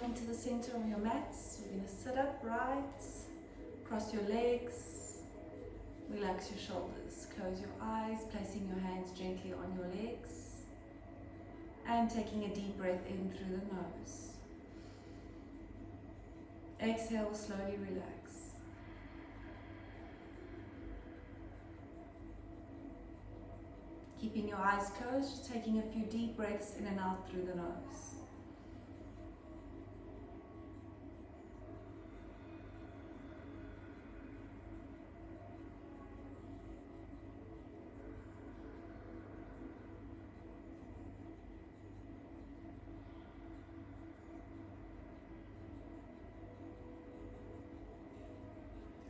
Coming to the center of your mats, we're going to sit upright, cross your legs, relax your shoulders, close your eyes, placing your hands gently on your legs, and taking a deep breath in through the nose. Exhale, slowly relax. Keeping your eyes closed, just taking a few deep breaths in and out through the nose.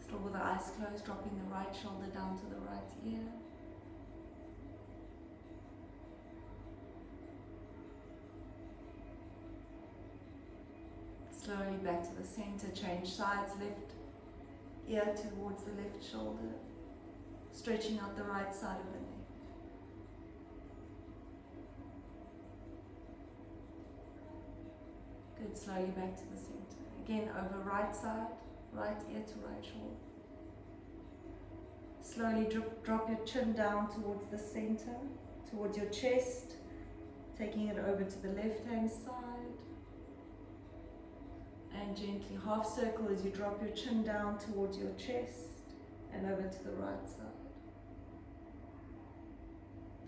Still with the eyes closed, dropping the right shoulder down to the right ear. Slowly back to the center, change sides, left ear towards the left shoulder, stretching out the right side of the neck. Good, slowly back to the center. Again, over right side, right ear to right shoulder. Slowly drop your chin down towards the center, towards your chest, taking it over to the left hand side. And gently half circle as you drop your chin down towards your chest and over to the right side.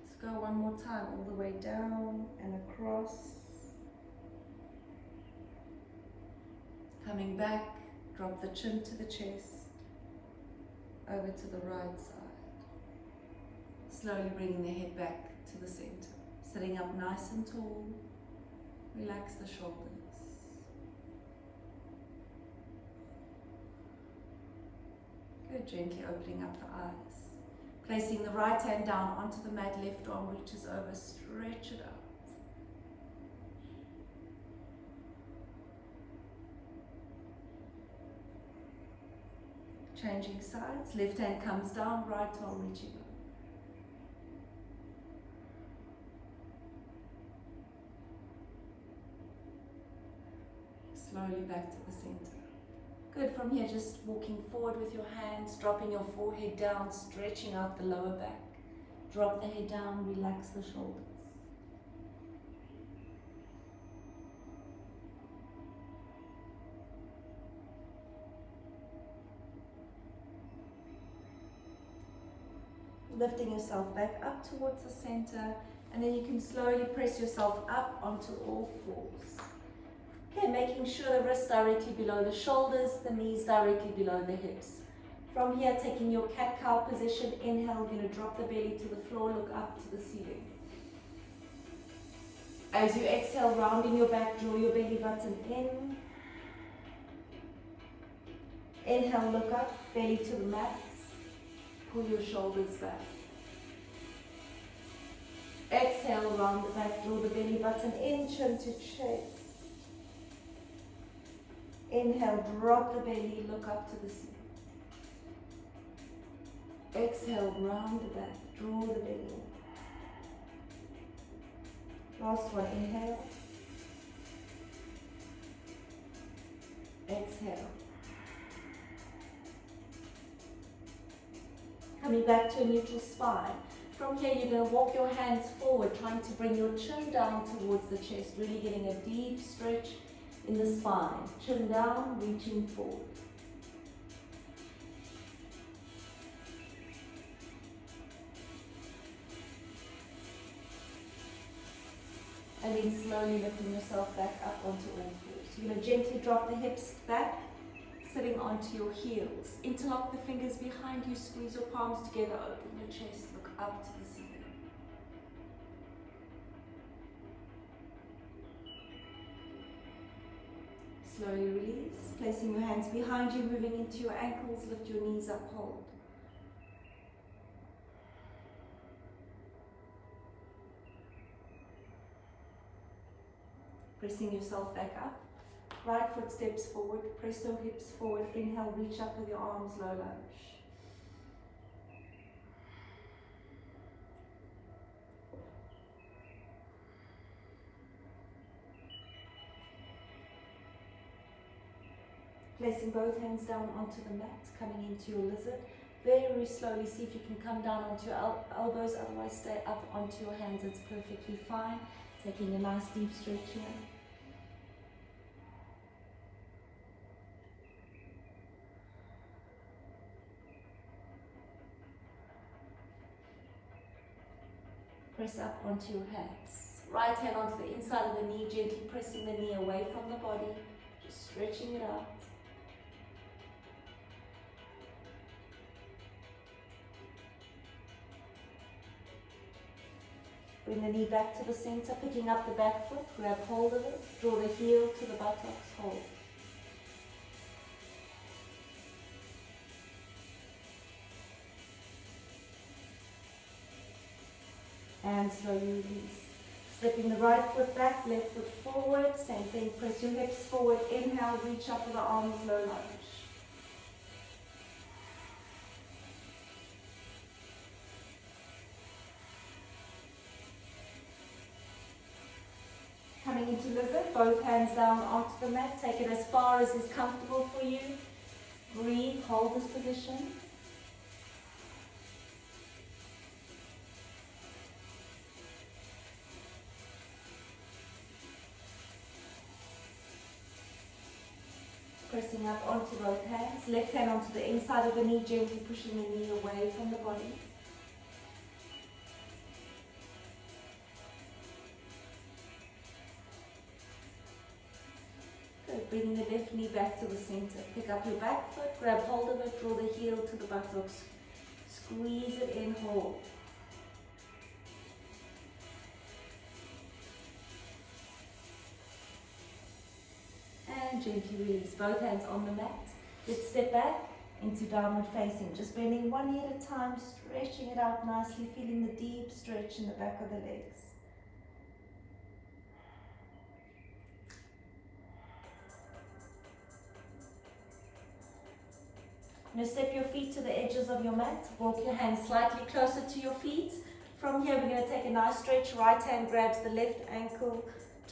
Let's go one more time, all the way down and across. Coming back, drop the chin to the chest, over to the right side. Slowly bringing the head back to the center. Sitting up nice and tall, relax the shoulders. Good, gently opening up the eyes. Placing the right hand down onto the mat, left arm reaches over, stretch it out. Changing sides, left hand comes down, right arm reaching over. Slowly back to the center. Good, from here just walking forward with your hands, dropping your forehead down, stretching out the lower back. Drop the head down, relax the shoulders. Lifting yourself back up towards the center, and then you can slowly press yourself up onto all fours. Okay, making sure the wrists directly below the shoulders, the knees directly below the hips. From here, taking your cat-cow position, inhale, you're going to drop the belly to the floor, look up to the ceiling. As you exhale, rounding your back, draw your belly button in. Inhale, look up, belly to the mat. Pull your shoulders back. Exhale, round the back, draw the belly button in, chin to chest. Inhale, drop the belly, look up to the ceiling. Exhale, round the back, draw the belly in. Last one, inhale. Exhale. Coming back to a neutral spine. From here, you're going to walk your hands forward, trying to bring your chin down towards the chest, really getting a deep stretch in the spine. Chin down, reaching forward. And then slowly lifting yourself back up onto all fours. You're going to gently drop the hips back, sitting onto your heels. Interlock the fingers behind you, squeeze your palms together, open your chest, look up to the ceiling. Slowly release, placing your hands behind you, moving into your ankles, lift your knees up, hold. Pressing yourself back up. Right foot steps forward, press your hips forward, inhale, reach up with your arms, low lunge. Placing both hands down onto the mat, coming into your lizard. Very slowly, see if you can come down onto your elbows, otherwise stay up onto your hands, it's perfectly fine. Taking a nice deep stretch here. Press up onto your hands. Right hand onto the inside of the knee, gently pressing the knee away from the body, just stretching it out. Bring the knee back to the center, picking up the back foot, grab hold of it, draw the heel to the buttocks, hold. And slowly release. Stepping the right foot back, left foot forward, same thing, press your hips forward, inhale, reach up with the arms, low lunge. Coming into lizard, both hands down onto the mat, take it as far as is comfortable for you. Breathe, hold this position. Pressing up onto both hands, left hand onto the inside of the knee, gently pushing the knee away from the body. Good, bringing the left knee back to the center. Pick up your back foot, grab hold of it, draw the heel to the buttocks. Squeeze it in, hold. And gently release, both hands on the mat. Let's step back into downward facing, just bending one knee at a time, stretching it out nicely, feeling the deep stretch in the back of the legs. Now step your feet to the edges of your mat, walk your hands slightly closer to your feet. From here we're going to take a nice stretch, right hand grabs the left ankle,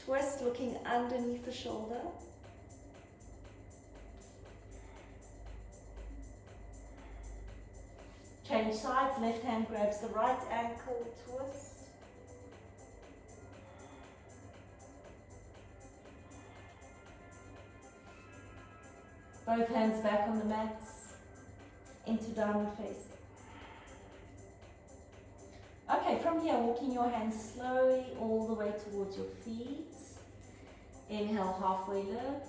twist looking underneath the shoulder. Change sides, left hand grabs the right ankle, twist. Both hands back on the mat, into downward facing. Okay, from here, walking your hands slowly all the way towards your feet. Inhale, halfway lift.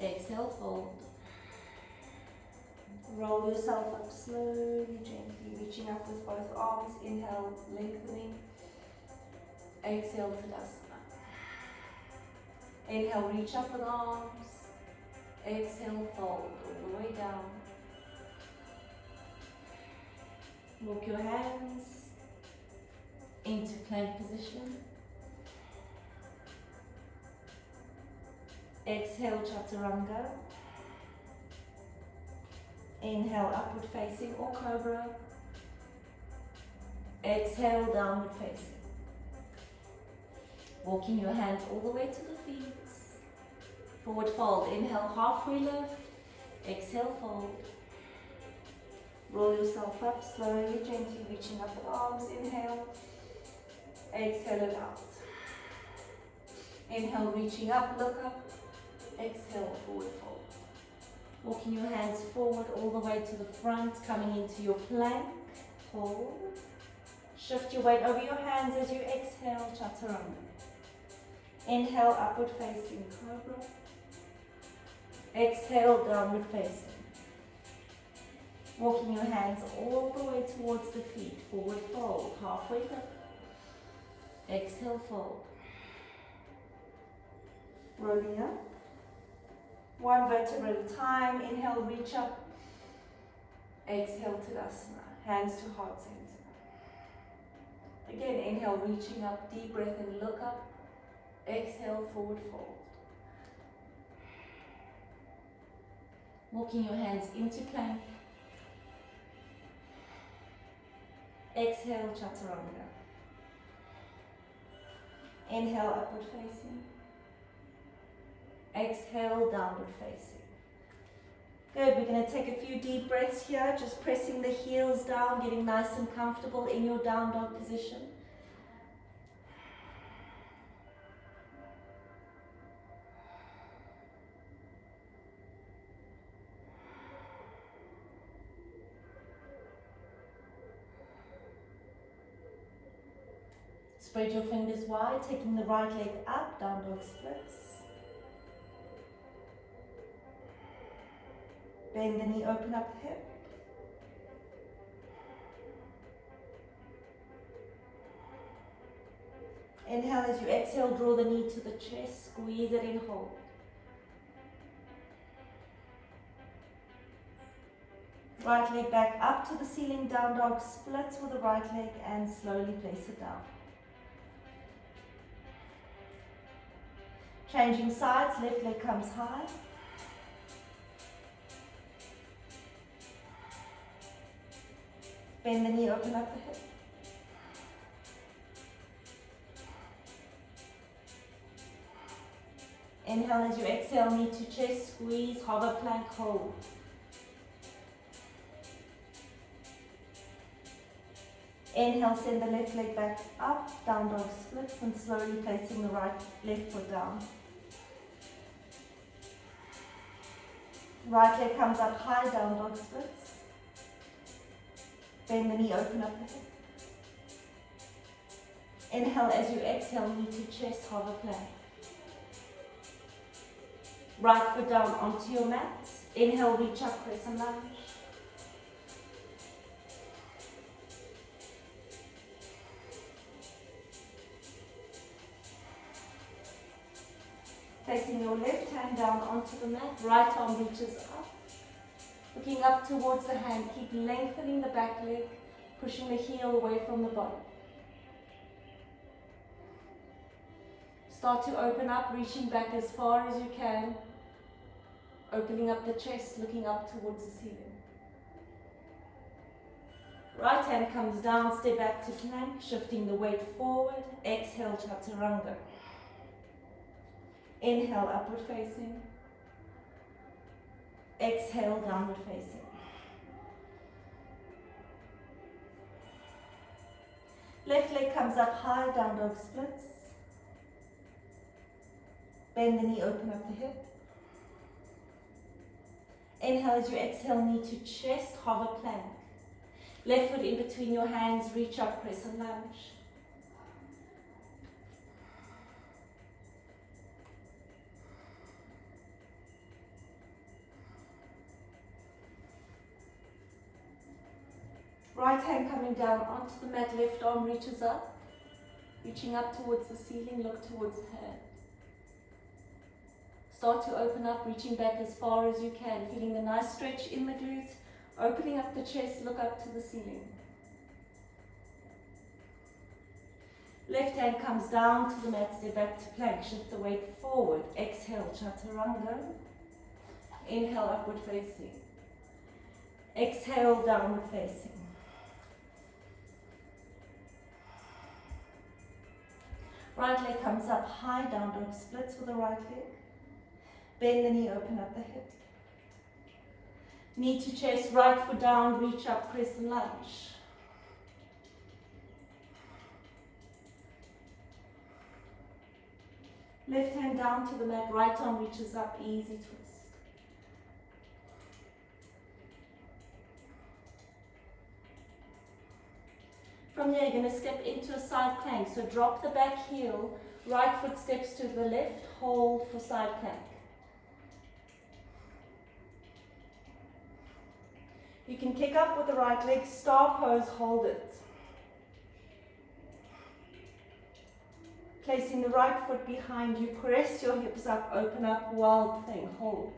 Exhale, fold. Roll yourself up slowly, gently, reaching up with both arms. Inhale, lengthening. Exhale, Tadasana. Inhale, reach up with arms. Exhale, fold all the way down. Walk your hands into plank position. Exhale, Chaturanga. Inhale, upward facing or cobra. Exhale, downward facing. Walking your hands all the way to the feet. Forward fold. Inhale, halfway lift. Exhale, fold. Roll yourself up slowly, gently reaching up with arms. Inhale. Exhale it out. Inhale, reaching up, look up. Exhale, forward fold. Walking your hands forward all the way to the front, coming into your plank. Hold. Shift your weight over your hands as you exhale, Chaturanga. Inhale, upward facing cobra. Exhale, downward facing. Walking your hands all the way towards the feet. Forward fold, halfway lift. Exhale, fold. Rolling up. One vertebra at a time. Inhale, reach up. Exhale, Tadasana. Hands to heart center. Again, inhale, reaching up. Deep breath and look up. Exhale, forward fold. Walking your hands into plank. Exhale, Chaturanga. Inhale, upward facing. Exhale, downward facing. Good, we're going to take a few deep breaths here, just pressing the heels down, getting nice and comfortable in your down dog position. Spread your fingers wide, taking the right leg up, down dog splits. Bend the knee, open up the hip. Inhale as you exhale, draw the knee to the chest, squeeze it in, hold. Right leg back up to the ceiling, down dog splits with the right leg and slowly place it down. Changing sides, left leg comes high. Bend the knee, open up the hip. Inhale as you exhale, knee to chest, squeeze, hover plank, hold. Inhale, send the left leg back up, down dog splits, and slowly placing the left foot down. Right leg comes up high, down dog splits. Bend the knee, open up the hip. Inhale as you exhale, knee to chest, hover plank. Right foot down onto your mat. Inhale, reach up, crescent lunge. Placing your left hand down onto the mat, right arm reaches up. Looking up towards the hand, keep lengthening the back leg, pushing the heel away from the body. Start to open up, reaching back as far as you can. Opening up the chest, looking up towards the ceiling. Right hand comes down, step back to plank, shifting the weight forward. Exhale, chaturanga. Inhale, upward facing. Exhale, downward facing. Left leg comes up high, down dog splits. Bend the knee, open up the hip. Inhale as you exhale, knee to chest, hover plank. Left foot in between your hands, reach up, crescent lunge. Right hand coming down onto the mat, left arm reaches up. Reaching up towards the ceiling, look towards the hand. Start to open up, reaching back as far as you can, feeling the nice stretch in the glutes, opening up the chest, look up to the ceiling. Left hand comes down to the mat, step back to plank, shift the weight forward. Exhale, chaturanga. Inhale, upward facing. Exhale, downward facing. Right leg comes up high, down dog splits with the right leg. Bend the knee, open up the hip. Knee to chest, right foot down, reach up, crescent lunge. Left hand down to the mat, right arm reaches up, easy twist. From there, you're going to step into a side plank. So drop the back heel, right foot steps to the left, hold for side plank. You can kick up with the right leg, star pose, hold it. Placing the right foot behind you, press your hips up, open up, wild thing, hold.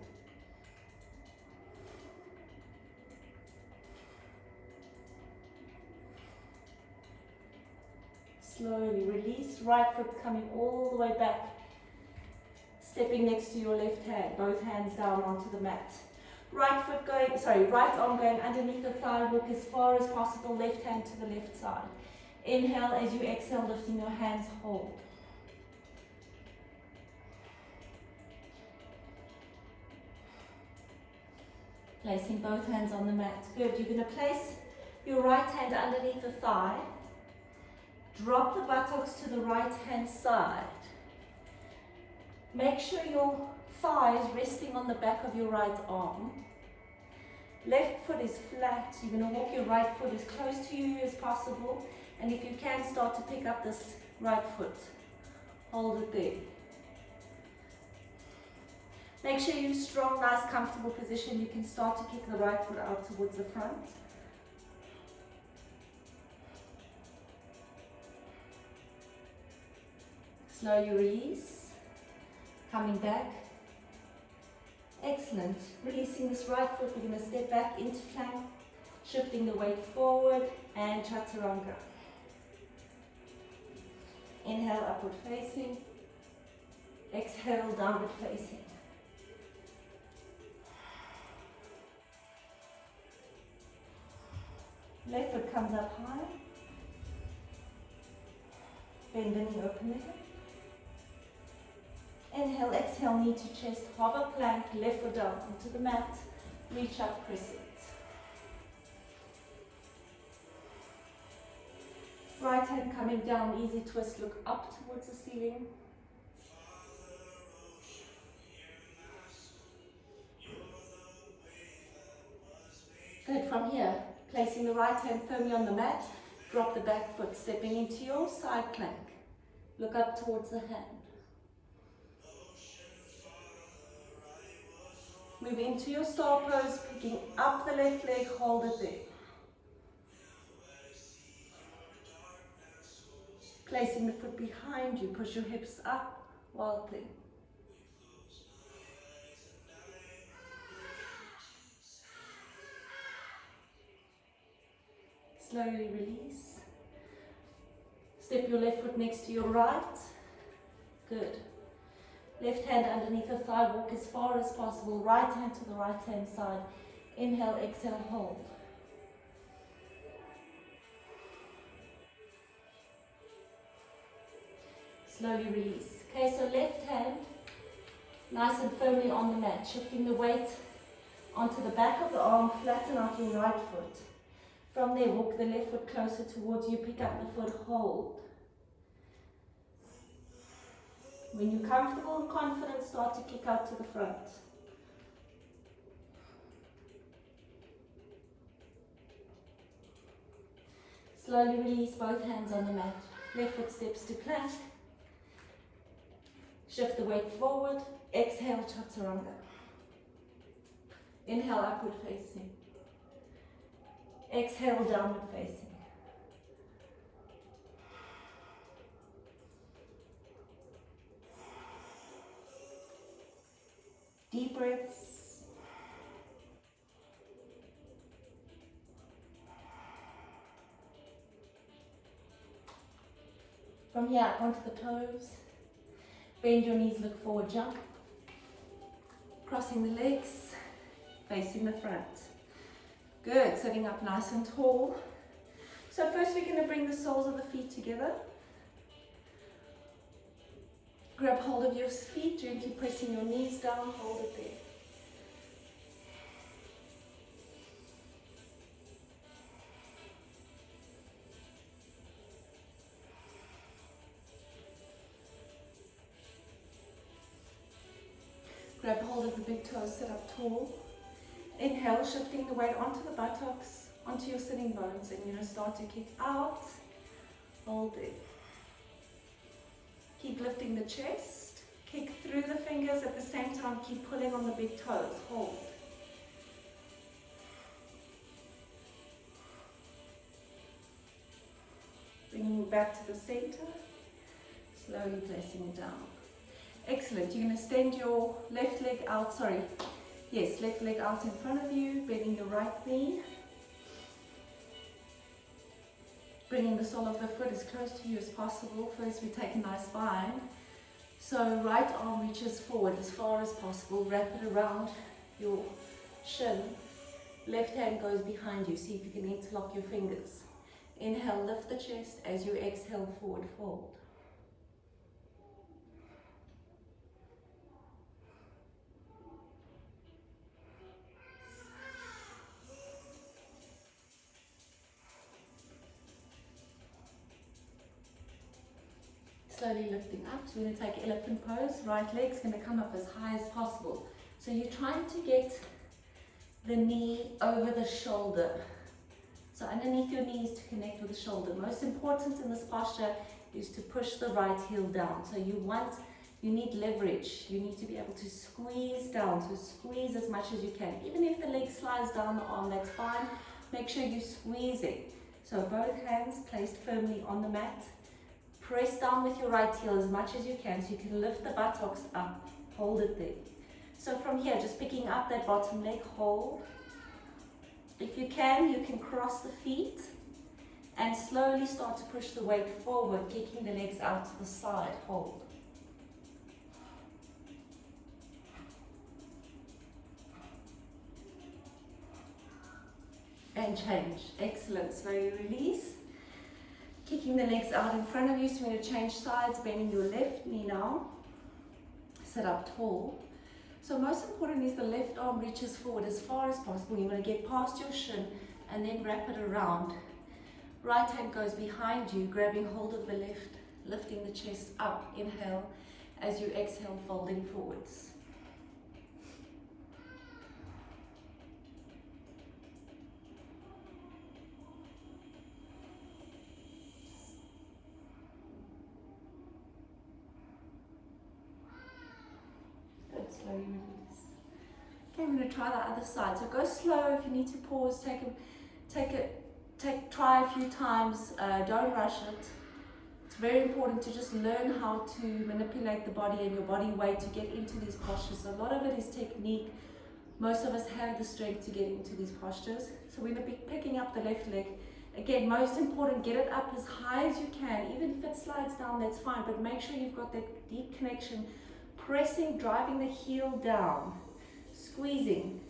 Slowly release, right foot coming all the way back. Stepping next to your left hand, both hands down onto the mat. Right arm going underneath the thigh, look as far as possible, left hand to the left side. Inhale as you exhale, lifting your hands, hold. Placing both hands on the mat. Good. You're going to place your right hand underneath the thigh. Drop the buttocks to the right hand side. Make sure your thigh is resting on the back of your right arm. Left foot is flat. You're going to walk your right foot as close to you as possible. And if you can, start to pick up this right foot. Hold it there. Make sure you're strong, nice, comfortable position. You can start to kick the right foot out towards the front. Slowly release. Coming back. Excellent. Releasing this right foot, we're going to step back into plank, shifting the weight forward and chaturanga. Inhale, upward facing. Exhale, downward facing. Left foot comes up high. Bend the knee, open the hip. Inhale, exhale, knee to chest, hover plank, left foot down onto the mat, reach up, press it. Right hand coming down, easy twist, look up towards the ceiling. Good, from here, placing the right hand firmly on the mat, drop the back foot, stepping into your side plank. Look up towards the hand. Move into your star pose, picking up the left leg, hold it there. Placing the foot behind you, push your hips up, wild thing. Slowly release. Step your left foot next to your right. Good. Left hand underneath the thigh, walk as far as possible. Right hand to the right hand side. Inhale, exhale, hold. Slowly release. Okay, so left hand nice and firmly on the mat, shifting the weight onto the back of the arm, flatten out your right foot. From there, walk the left foot closer towards you, pick up the foot, hold. When you're comfortable and confident, start to kick out to the front. Slowly release both hands on the mat. Left foot steps to plank. Shift the weight forward. Exhale, chaturanga. Inhale, upward facing. Exhale, downward facing. Deep breaths. From here, up onto the toes. Bend your knees, look forward, jump. Crossing the legs, facing the front. Good, sitting up nice and tall. So first we're going to bring the soles of the feet together. Grab hold of your feet, gently pressing your knees down, hold it there. Grab hold of the big toes, sit up tall. Inhale, shifting the weight onto the buttocks, onto your sitting bones, and you're going to start to kick out. Hold it. Keep lifting the chest. Kick through the fingers at the same time. Keep pulling on the big toes. Hold. Bringing you back to the center. Slowly placing it down. Excellent. You're going to extend your left leg out. Left leg out in front of you. Bending your right knee. Bringing the sole of the foot as close to you as possible. First we take a nice bind. So right arm reaches forward as far as possible. Wrap it around your shin. Left hand goes behind you. See if you can interlock your fingers. Inhale, lift the chest. As you exhale, forward fold. slowly lifting up. So we're going to take elephant pose. Right leg's going to come up as high as possible. So you're trying to get the knee over the shoulder. So underneath your knees to connect with the shoulder. Most important in this posture is to push the right heel down. So you need leverage. You need to be able to squeeze down. So squeeze as much as you can. Even if the leg slides down the arm, that's fine. Make sure you're squeezing. So both hands placed firmly on the mat. Press down with your right heel as much as you can so you can lift the buttocks up. Hold it there. So from here, just picking up that bottom leg, hold. If you can cross the feet and slowly start to push the weight forward, kicking the legs out to the side, hold. And change. Excellent. Slowly release. Kicking the legs out in front of you. So we're going to change sides, bending your left knee now. Sit up tall. So most important is the left arm reaches forward as far as possible. You want to get past your shin and then wrap it around. Right hand goes behind you, grabbing hold of the left, lifting the chest up. Inhale. As you exhale, folding forwards. Slowly release. Okay, I'm going to try the other side. So go slow. If you need to pause, try a few times. Don't rush it. It's very important to just learn how to manipulate the body and your body weight to get into these postures. A lot of it is technique. Most of us have the strength to get into these postures. So we're going to be picking up the left leg. Again, most important, get it up as high as you can. Even if it slides down, that's fine. But make sure you've got that deep connection. Pressing, driving the heel down, squeezing,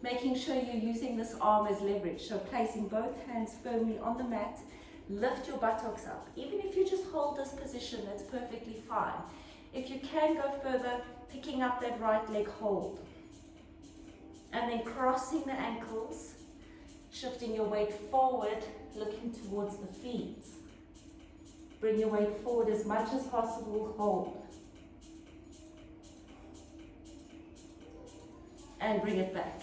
making sure you're using this arm as leverage. So placing both hands firmly on the mat, lift your buttocks up. Even if you just hold this position, that's perfectly fine. If you can go further, picking up that right leg, hold. And then crossing the ankles, shifting your weight forward, looking towards the feet. Bring your weight forward as much as possible, hold. And bring it back.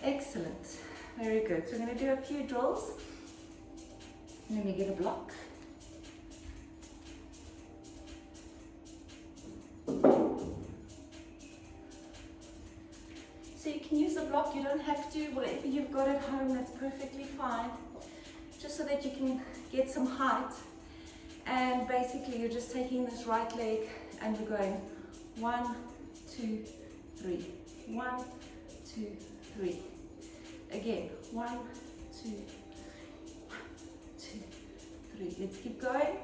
Excellent. Very good. So we're going to do a few drills. I'm going to get a block. So you can use the block. You don't have to. Whatever you've got at home, that's perfectly fine. Just so that you can get some height. And basically you're just taking this right leg and we're going 1, 2, 3. 1, 2, 3. Again, 1, 2, 2, 3. Let's keep going. 1,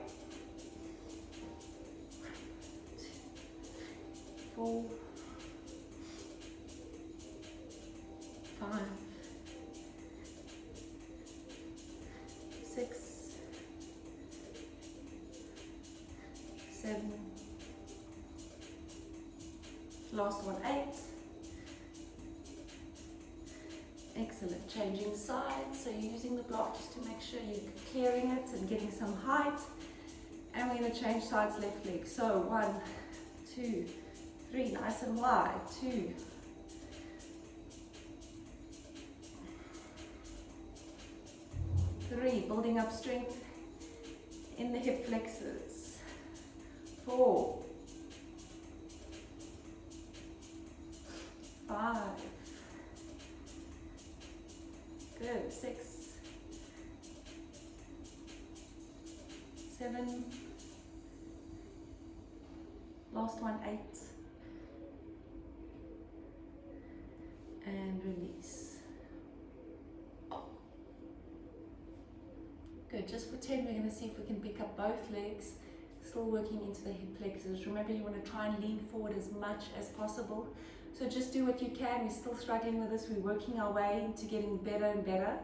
2, 4, 5, 6, 7. Last one, 8. Excellent. Changing sides. So you're using the block just to make sure you're clearing it and getting some height. And we're going to change sides, left leg. So 1, 2, 3. Nice and wide. 2. 3. Building up strength in the hip flexors. 4. 5. Good. 6, 7. Last one, 8. And release. Good. Just for 10, we're going to see if we can pick up both legs. Still working into the hip flexors. Remember, you want to try and lean forward as much as possible. So just do what you can. We're still struggling with this. We're working our way into getting better and better.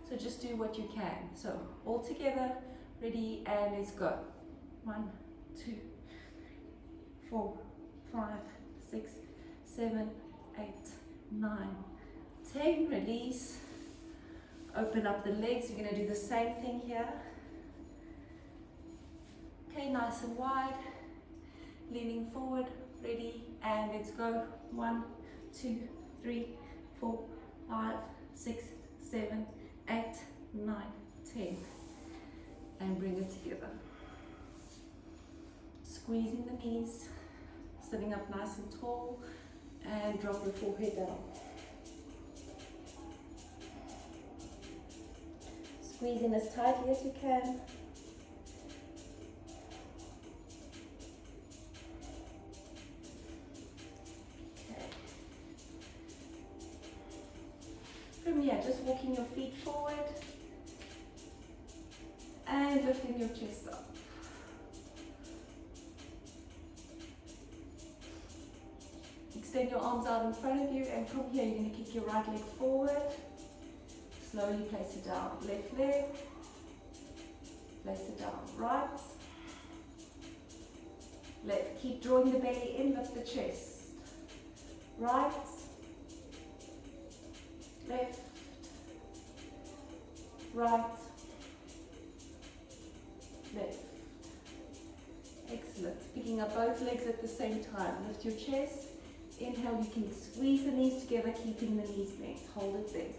So just do what you can. So all together, ready, and let's go. 1, 2, 4, 5, 6, 7, 8, 9, 10. Release. Open up the legs. We're going to do the same thing here. Okay, nice and wide. Leaning forward, ready, and let's go. 1, 2, 3, 4, 5, 6, 7, 8, 9, 10. And bring it together. Squeezing the knees, sitting up nice and tall, and drop your forehead down. Squeezing as tightly as you can. Okay. From here, just walking your feet forward and lifting your chest up. Extend your arms out in front of you, and from here you're going to kick your right leg forward. Slowly place it down. Left leg. Place it down. Right. Left. Keep drawing the belly in, lift the chest. Right. Left. Right. Left. Excellent. Picking up both legs at the same time. Lift your chest. Inhale, you can squeeze the knees together, keeping the knees bent. Hold it there.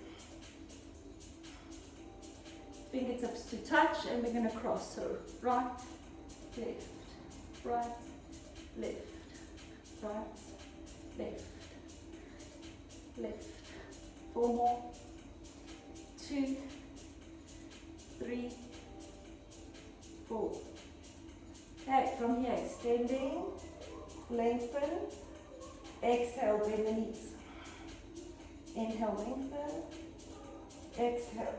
Fingertips to touch, and we're going to cross. So right, left, right, left, right, left, left. 4 more. 2, 3, 4. Okay, from here, extending, lengthen. Exhale, bend the knees. Inhale, lengthen. Exhale.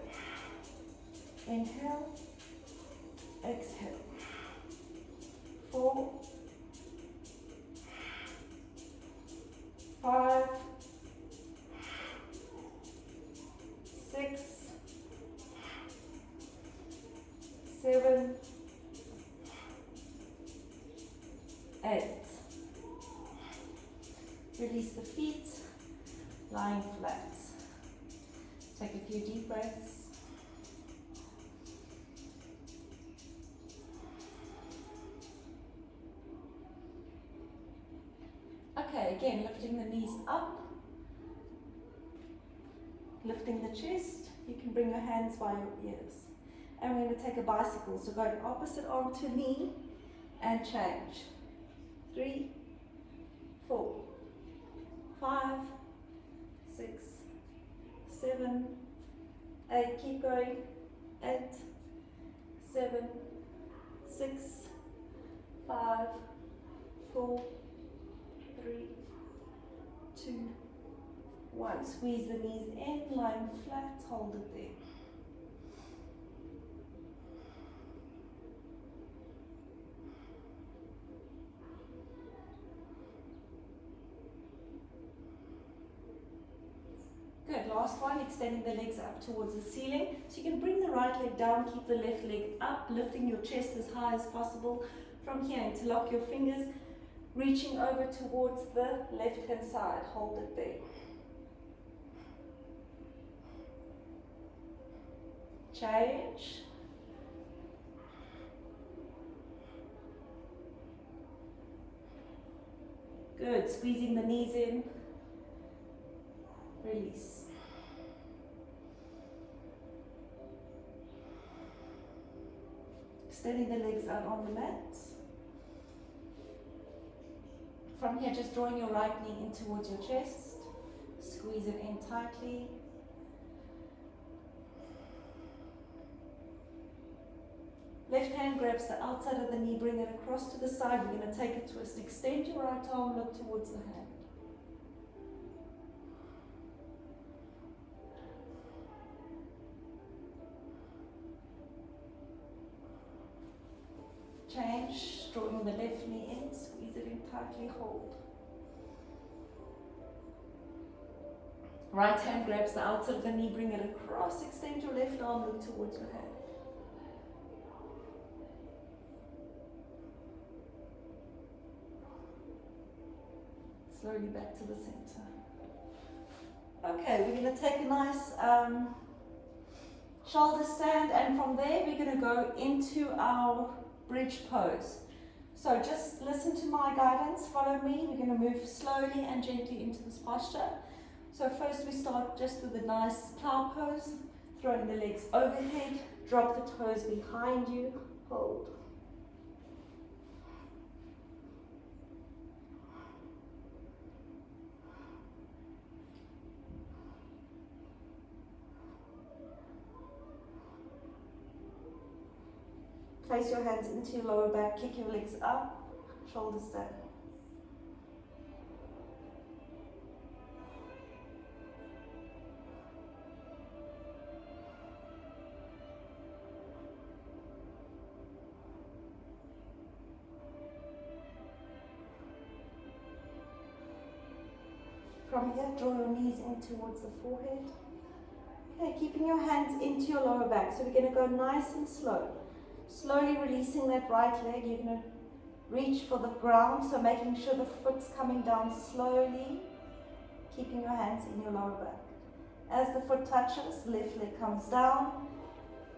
Inhale. Exhale. 4, 5, 6, 7, 8. Release the feet, lying flat. Take a few deep breaths. Okay, again, lifting the knees up. Lifting the chest. You can bring your hands by your ears. And we're going to take a bicycle. So go opposite arm to knee and change. 3, 4. 5, 6, 7, 8, keep going. 8, 7, 6, 5, 4, 3, 2, 1. Squeeze the knees in, lying flat, hold it there. Good, last one, extending the legs up towards the ceiling. So you can bring the right leg down, keep the left leg up, lifting your chest as high as possible. From here, interlock your fingers, reaching over towards the left hand side. Hold it there. Change. Good, squeezing the knees in. Release. Extending the legs out on the mat. From here, just drawing your right knee in towards your chest. Squeeze it in tightly. Left hand grabs the outside of the knee, bring it across to the side. We're going to take a twist. Extend your right arm, look towards the hand. Change, drawing the left knee in, squeeze it in tightly, hold. Right hand grabs the outside of the knee, bring it across, extend your left arm, look towards your hand. Slowly back to the center. Okay, we're going to take a nice shoulder stand, and from there we're going to go into our bridge pose. So just listen to my guidance, follow me. We're going to move slowly and gently into this posture. So first we start just with a nice plow pose, throwing the legs overhead, drop the toes behind you, hold. Place your hands into your lower back, kick your legs up, shoulders down. From here, draw your knees in towards the forehead. Okay, keeping your hands into your lower back. So we're going to go nice and slow. Slowly releasing that right leg. You're going to reach for the ground, so making sure the foot's coming down slowly. Keeping your hands in your lower back. As the foot touches, left leg comes down,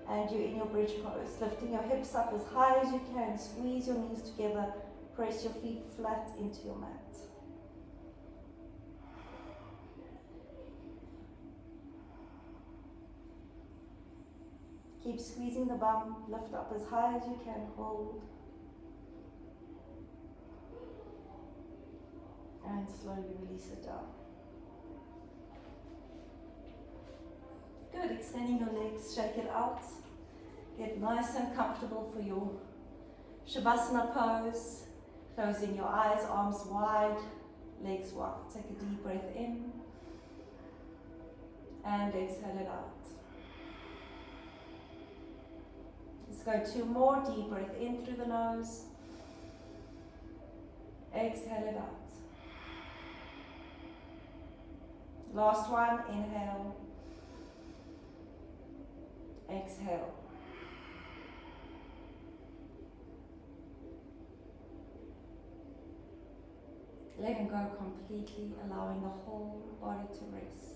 and you're in your bridge pose. Lifting your hips up as high as you can. Squeeze your knees together. Press your feet flat into your mat. Keep squeezing the bum, lift up as high as you can, hold. And slowly release it down. Good, extending your legs, shake it out. Get nice and comfortable for your Shavasana pose. Closing your eyes, arms wide, legs wide. Take a deep breath in. And exhale it out. Let's go 2 more. Deep breath in through the nose. Exhale it out. Last one. Inhale. Exhale. Letting go completely, allowing the whole body to rest.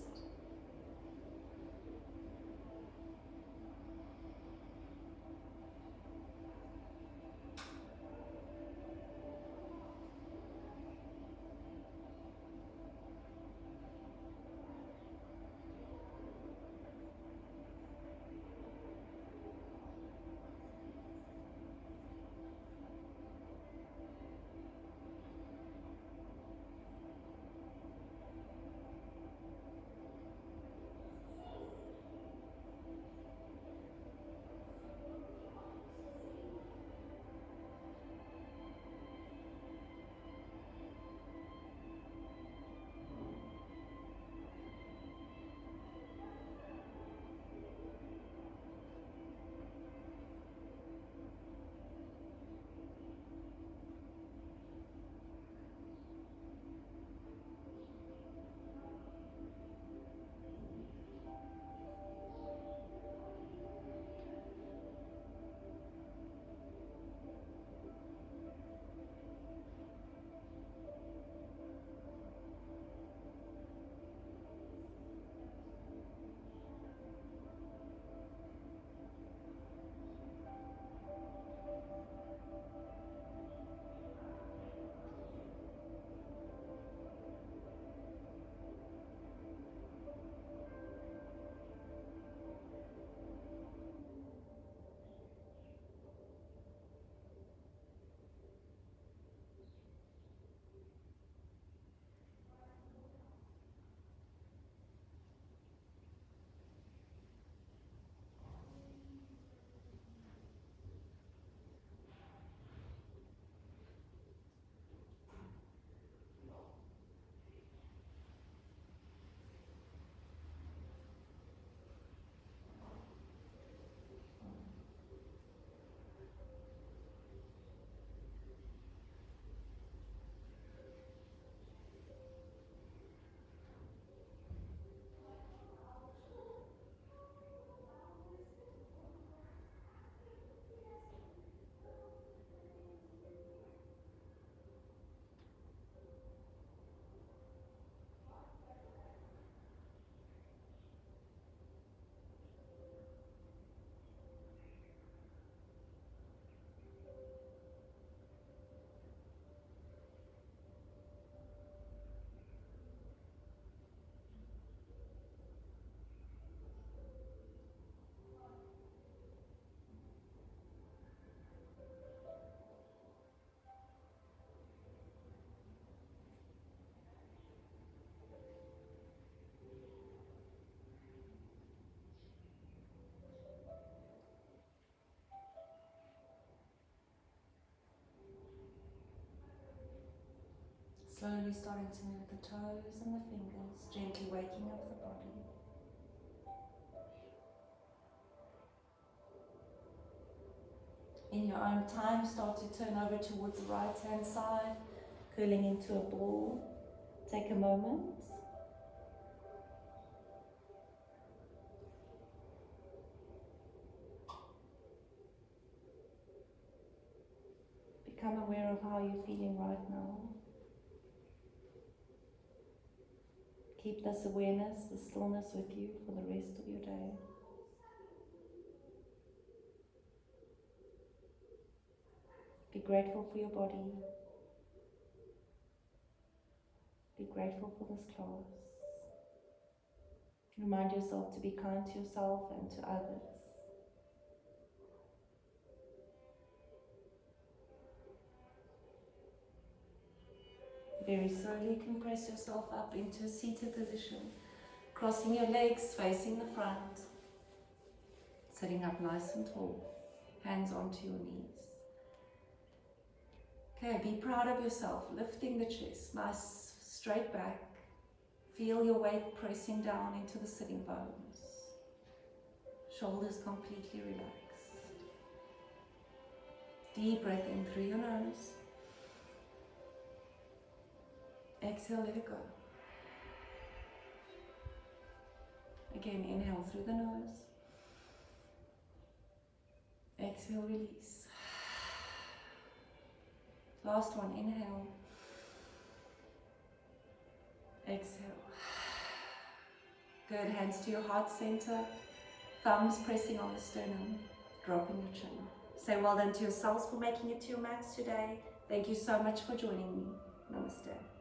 Slowly starting to move the toes and the fingers, gently waking up the body. In your own time, start to turn over towards the right hand side, curling into a ball. Take a moment. Become aware of how you're feeling right now. Keep this awareness, the stillness with you for the rest of your day. Be grateful for your body. Be grateful for this class. Remind yourself to be kind to yourself and to others. Very slowly you can press yourself up into a seated position, crossing your legs, facing the front, sitting up nice and tall, hands onto your knees. Okay, be proud of yourself, lifting the chest, nice straight back. Feel your weight pressing down into the sitting bones. Shoulders completely relaxed. Deep breath in through your nose. Exhale, let it go. Again, inhale through the nose. Exhale, release. Last one, inhale. Exhale. Good, hands to your heart center. Thumbs pressing on the sternum. Dropping your chin. Say well done to yourselves for making it to your mats today. Thank you so much for joining me. Namaste.